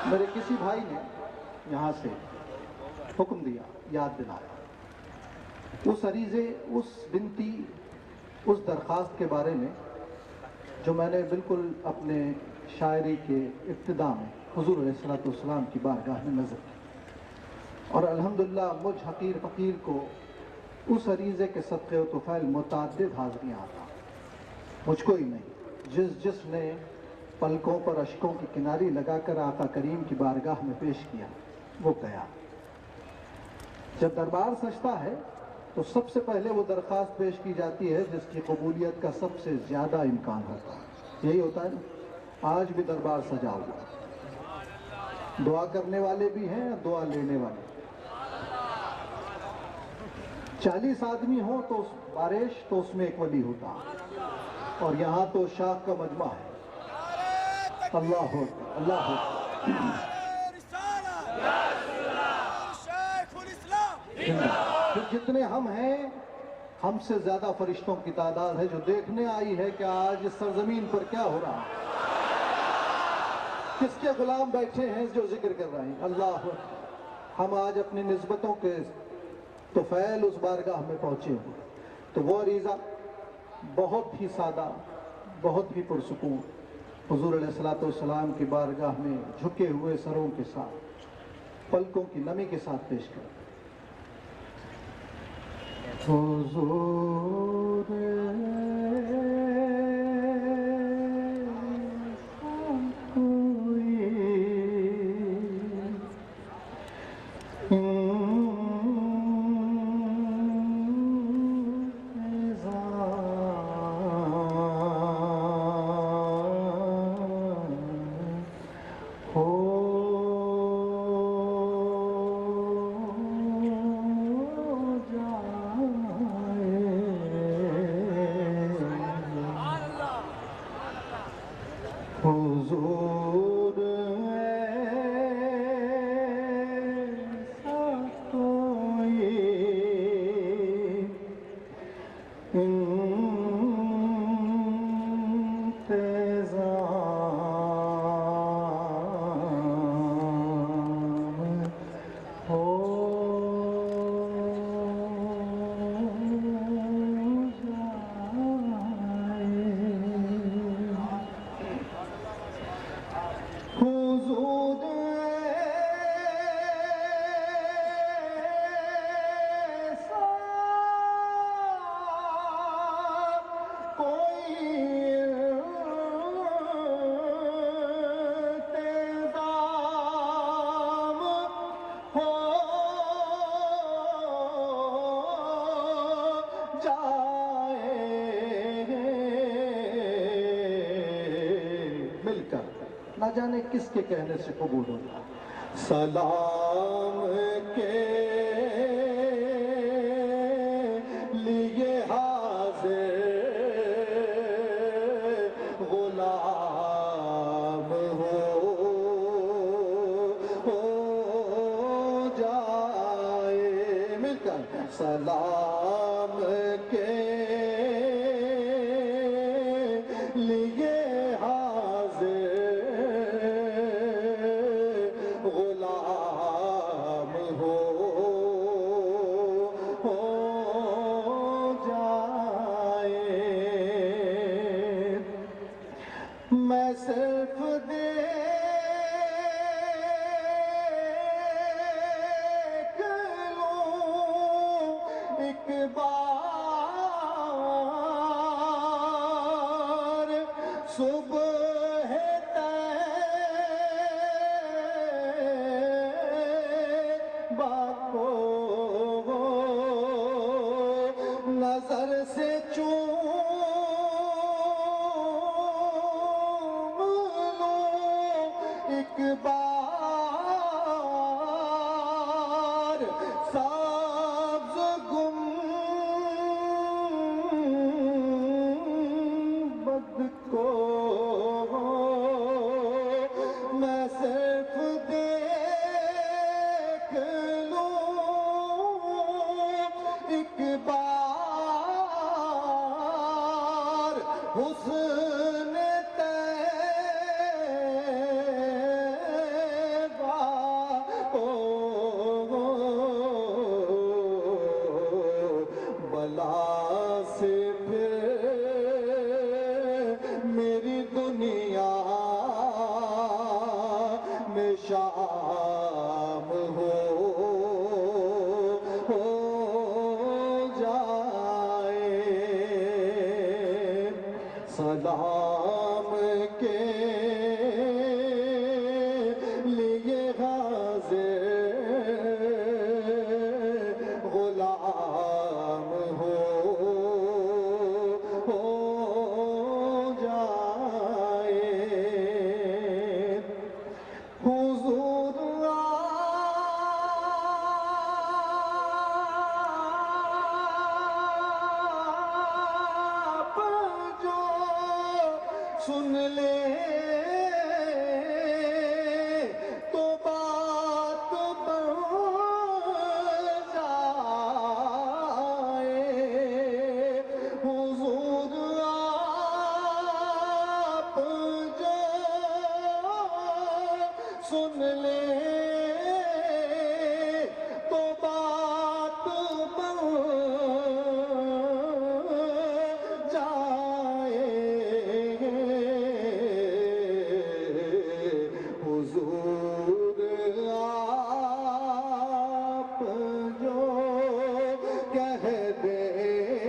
میرے کسی بھائی نے یہاں سے حکم دیا، یاد دلایا، اس عریضے، اس بنتی، اس درخواست کے بارے میں جو میں نے بالکل اپنے شاعری کے ابتدا میں حضور علیہ الصلوۃ والسلام کی بارگاہ میں نظر کی، اور الحمدللہ مجھ حقیر فقیر کو اس عریضے کے صدقے و طفیل متعدد حاضریاں آتا، مجھ کو ہی نہیں، جس نے پلکوں پر اشکوں کی کناری لگا کر آقا کریم کی بارگاہ میں پیش کیا وہ گیا۔ جب دربار سجتا ہے تو سب سے پہلے وہ درخواست پیش کی جاتی ہے جس کی قبولیت کا سب سے زیادہ امکان ہوتا ہے، یہی ہوتا ہے نا۔ آج بھی دربار سجا ہوا، دعا کرنے والے بھی ہیں، دعا لینے والے۔ 40 آدمی ہوں تو بارش تو اس میں ایک ولی ہوتا، اور یہاں تو شاخ کا مجمع ہے۔ اللہ اکبر، اللہ اکبر۔ پھر جتنے ہم ہیں، ہم سے زیادہ فرشتوں کی تعداد ہے جو دیکھنے آئی ہے کہ آج اس سرزمین پر کیا ہو رہا ہے، کس کے غلام بیٹھے ہیں جو ذکر کر رہے ہیں۔ اللہ اکبر۔ ہم آج اپنی نسبتوں کے طفیل اس بارگاہ میں پہنچے ہوئے، تو وہ عریضہ بہت ہی سادہ، بہت ہی پرسکون حضور علیہ الصلوۃ والسلام کی بارگاہ میں جھکے ہوئے سروں کے ساتھ، پلکوں کی نمی کے ساتھ پیش کرتے۔ حضور حضور ایسا کوئی انتظام ہو حضور ایسا کوئی انتظام ہو جائے، مل کر نہ جانے کس کے کہنے سے قبول ہوتا۔ سلام کے لیے حاضر غلام ہو جائے، مل کر سلام کے لیے غلام ہو جائے۔ میں صرف دیکھ لوں ایک بار صبح کو نظر سے چوم لوں ایک بار سبز گنبد کو، میں صرف دیکھ ایک بار حسن میں شام ہو جائے، سلام کے لیے حاضر غلام ہو جائے، حضور آپ جو سن لے تو بات بن جائے، حضور آپ جو سن لے تو بات بن جائے، حضور آپ جو کہہ دیں